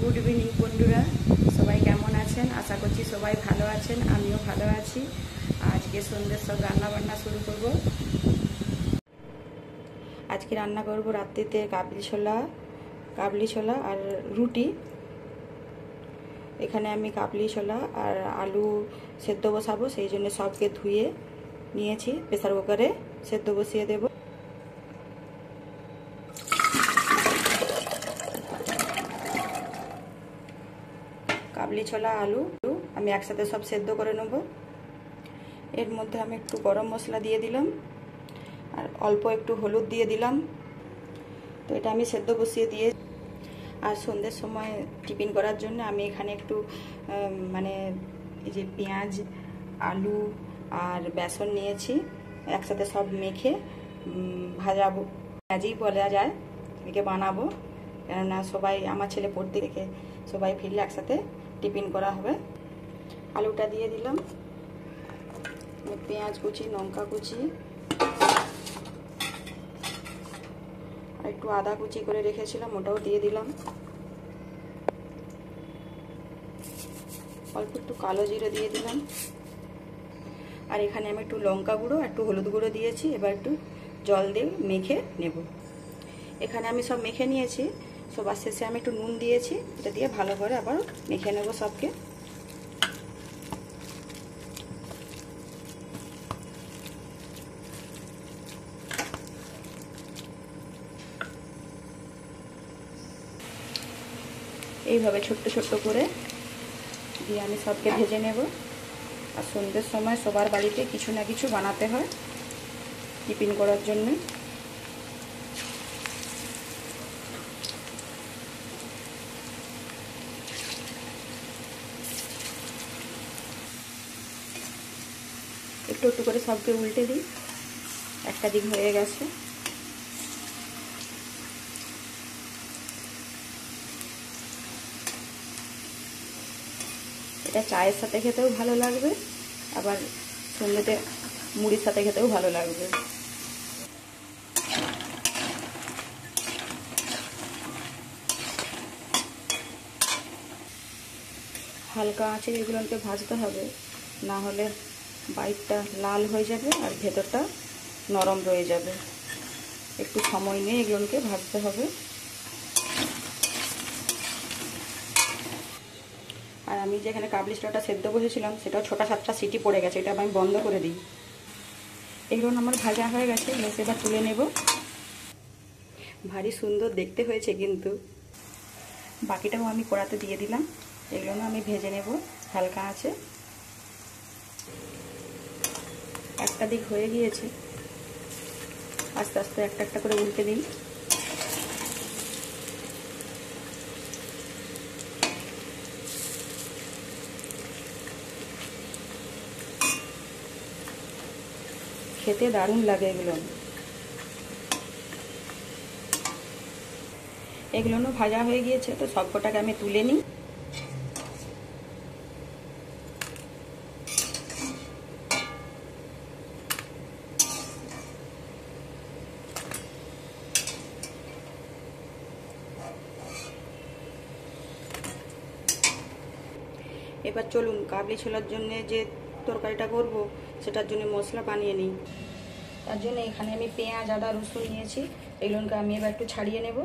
Good evening বন্ধুরা, সবাই কেমন আছেন? আশা করছি সবাই ভালো আছেন, আমিও ভালো আছি। আজকে সন্ধ্যের সব রান্না বান্না শুরু করব। আজকে রান্না করব রাত্রিতে কাবলি ছোলা আর রুটি। এখানে আমি কাবলি ছোলা আর আলু সেদ্ধ বসাবো, সেই জন্য সবকে ধুয়ে নিয়েছি। প্রেসার কুকারে সেদ্ধ বসিয়ে দেব। কাবলি ছোলা আলু আমি একসাথে সব সেদ্ধ করে নেব। এর মধ্যে আমি একটু গরম মশলা দিয়ে দিলাম আর অল্প একটু হলুদ দিয়ে দিলাম। তো এটা আমি সেদ্ধ বসিয়ে দিয়ে, আর সন্ধ্যের সময় টিফিন করার জন্য আমি এখানে একটু এই যে পেঁয়াজ আলু আর বেসন নিয়েছি, একসাথে সব মেখে ভাজাবো। পেঁয়াজই বলা যায়, একে বানাবো, কেননা সবাই আমার ছেলে পড়তে রেখে সবাই ফিরলে একসাথে টিফিন করা হবে। আলুটা দিয়ে দিলাম, পেঁয়াজ কুচি, লঙ্কা কুচি আর একটু আদা কুচি করে রেখেছিলাম, ওটাও দিয়ে দিলাম। অল্প একটু কালো জিরে দিয়ে দিলাম। আর এখানে আমি একটু লঙ্কা গুঁড়ো একটু হলুদ গুঁড়ো দিয়েছি। এবার একটু জল দিয়ে মেখে নেব। এখানে আমি সব মেখে নিয়েছি। সবার শেষে আমি একটু নুন দিয়েছি, এটা দিয়ে ভালো করে আবার মেখে নেব সবকে। এইভাবে ছোট্ট ছোট্ট করে দিয়ে আমি সবকে ভেজে নেব। আর সন্ধ্যের সময় সবার বাড়িতে কিছু না কিছু বানাতে হয় টিফিন করার জন্য। একটু একটু করে সবকে উল্টে দিই। একটা দিক হয়ে গেছে। এটা চায়ের সাথে খেতেও ভালো লাগবে, আবার সন্ধ্যেতে মুড়ির সাথে খেতেও ভালো লাগবে। হালকা আঁচে এগুলোকে ভাজতে হবে, না হলে বাইরটা লাল হয়ে যাবে আর ভেতরটা নরম রয়ে যাবে। একটু সময় নিয়ে এগুলোকে ভাজতে হবে। আর আমি যেখানে কাবলি ছোলাটা সেদ্ধ বসেছিলাম, সেটাও 6-7টা সিটি পড়ে গেছে, এটা আমি বন্ধ করে দিই। এগুলো আমার ভাজা হয়ে গেছে, এবার তুলে নেব। ভারী সুন্দর দেখতে হয়েছে, কিন্তু বাকিটাও আমি কড়াতে দিয়ে দিলাম। এগুলো আমি ভেজে নেব হালকা আছে। একটা দিক হয়ে গিয়েছে, আস্তে আস্তে একটা একটা করে উল্টে দিই। খেতে দারুণ লাগে এগুলো। এগুলো ভাজা হয়ে গিয়েছে, তো সবকটাকে আমি তুলে নিই। এবার চলুন কাবলি ছোলার জন্য যে তরকারিটা করব সেটার জন্য মশলা বানিয়ে নিই। তার জন্য এখানে আমি পেঁয়াজ আদা রসুন নিয়েছি, এগুলোকে আমি এবার একটু ছাড়িয়ে নেব।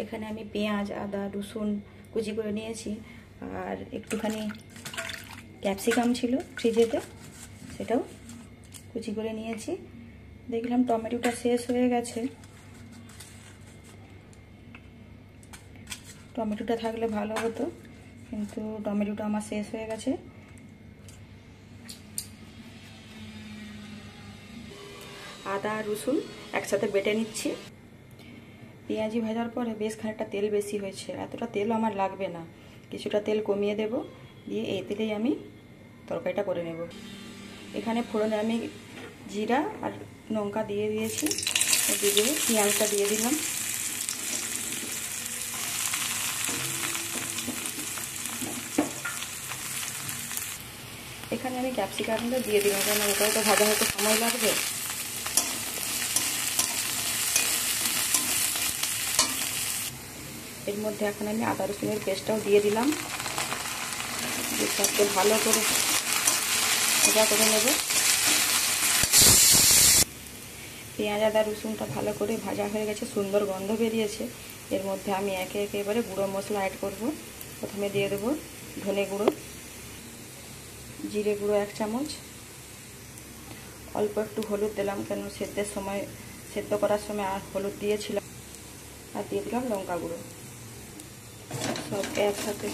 এখানে আমি পেঁয়াজ আদা রসুন কুচি করে নিয়েছি, আর একটুখানি ক্যাপসিকাম ছিল ফ্রিজেতে, সেটাও কুচি করে নিয়েছি। দেখলাম টমেটোটা শেষ হয়ে গেছে, টমেটোটা থাকলে ভালো হতো, কিন্তু টমেটোটা আমার শেষ হয়ে গেছে। আদা রসুন একসাথে বেটে নিচ্ছি। পেঁয়াজি ভাজার পরে বেশ খানিকটা তেল বেশি হয়েছে, এতটা তেল আমার লাগবে না, কিছুটা তেল কমিয়ে দেব, দিয়ে এই তেলেই আমি তরকারিটা করে নেব। এখানে ফোড়নে আমি জিরা আর লঙ্কা দিয়ে দিয়েছি, দিয়ে পেঁয়াজটা দিয়ে দিলাম। এখানে আমি ক্যাপসিকামটা দিয়ে দিলাম, কারণ ওটাও তো ভাজা হতে সময় লাগবে। এর মধ্যে এখন আমি আদা রসুনের পেস্টটাও দিয়ে দিলাম, সবকে ভালো করে ভাজা করে নেব। পেঁয়াজ আদা রসুনটা ভালো করে ভাজা হয়ে গেছে, সুন্দর গন্ধ বেরিয়েছে। এর মধ্যে আমি একে একে এবারে গুঁড়ো মশলা অ্যাড করব। প্রথমে দিয়ে দেবো ধনে গুঁড়ো, জিরে গুঁড়ো 1 চামচ, অল্প একটু হলুদ দিলাম, কেন সেদ্ধ করার সময় আর হলুদ দিয়েছিলাম। আর দিয়ে দিলাম লঙ্কা গুঁড়ো। সবকে একসাথে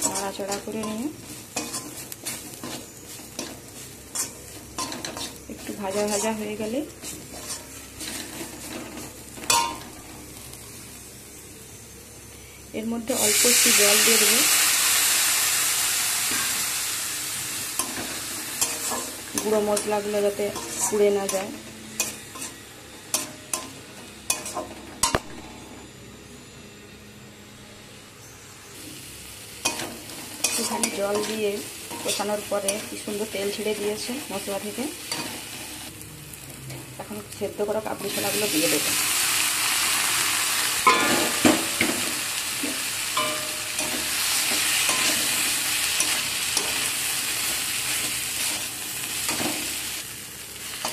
নাড়াচাড়া করে নিয়ে একটু ভাজা ভাজা হয়ে গেলে এর মধ্যে অল্প একটু জল দিয়ে দেবো, গুঁড়ো মশলাগুলো যাতে পুড়ে না যায়। এখানে জল দিয়ে কষানোর পরে কি সুন্দর তেল ছেড়ে দিয়েছে মশলা থেকে। এখন সেদ্ধ করা কাবলি ছোলাগুলো দিয়ে দেবো।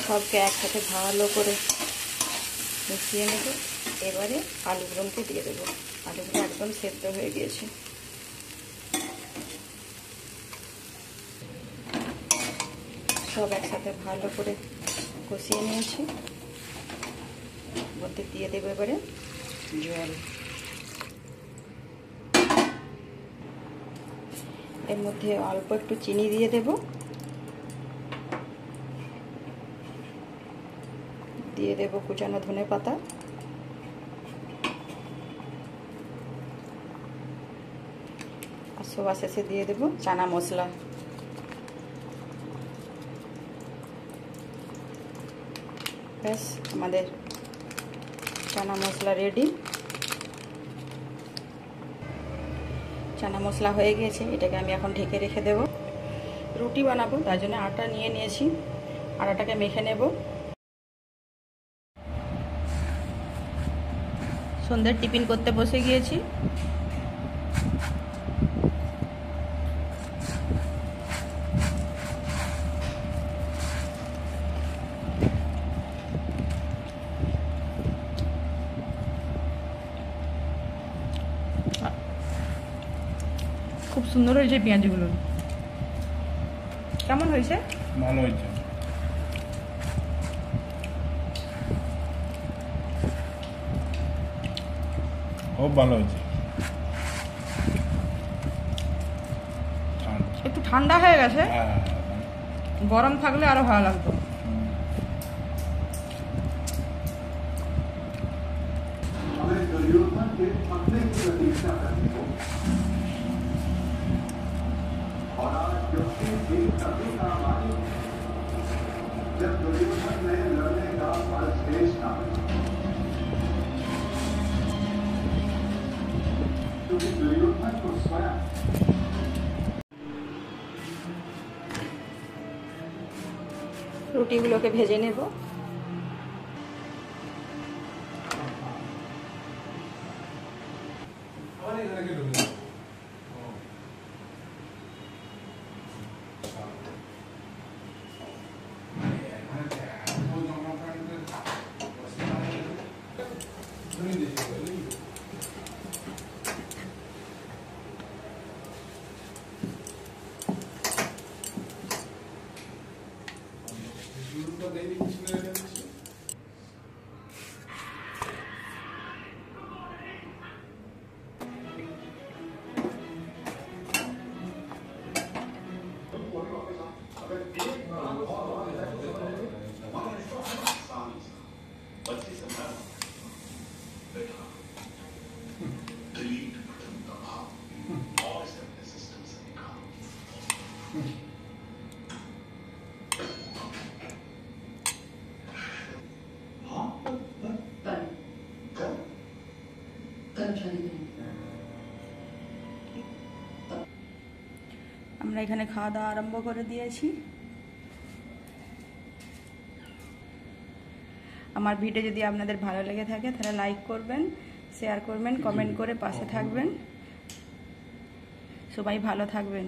সবকে একসাথে ভালো করে মিশিয়ে নেব। এবারে আলুগুলোকে দিয়ে দেবো। আলুগুলো একদম সেদ্ধ হয়ে গিয়েছে। সব একসাথে ভালো করে কষিয়ে নিয়েছি। মধ্যে দিয়ে দেবো এবারে জল। এর মধ্যে অল্প একটু চিনি দিয়ে দেব, দিয়ে দেব কুচানো ধনে পাতা, আর সবার শেষে দিয়ে দেব চানা মশলা। ব্যাস আমাদের চানা মশলা রেডি। চানা মশলা হয়ে গিয়েছে, এটাকে আমি এখন ঢেকে রেখে দেব। রুটি বানাবো, তার জন্য আটা নিয়ে নিয়েছি, আটাটাকে মেখে নেব। সন্ধ্যের টিফিন করতে বসে গিয়েছি। খুব সুন্দর হয়েছে পেঁয়াজগুলো। কেমন হয়েছে? ভালো হয়েছে। খুব ভালো হয়েছে। একটু ঠান্ডা হয়ে গেছে, গরম থাকলে আরো ভালো লাগতো। जब दुर्योधन ने लड़ने का फल शेष था, क्योंकि दुर्योधन को स्वयं রুটিগুলোকে ভেজে নেব। আমরা এখানে খাওয়া দাওয়া আরম্ভ করে দিয়েছি। আমার ভিডিও যদি আপনাদের ভালো লেগে থাকে তাহলে লাইক করবেন, শেয়ার করবেন, কমেন্ট করে পাশে থাকবেন। সবাই ভালো থাকবেন।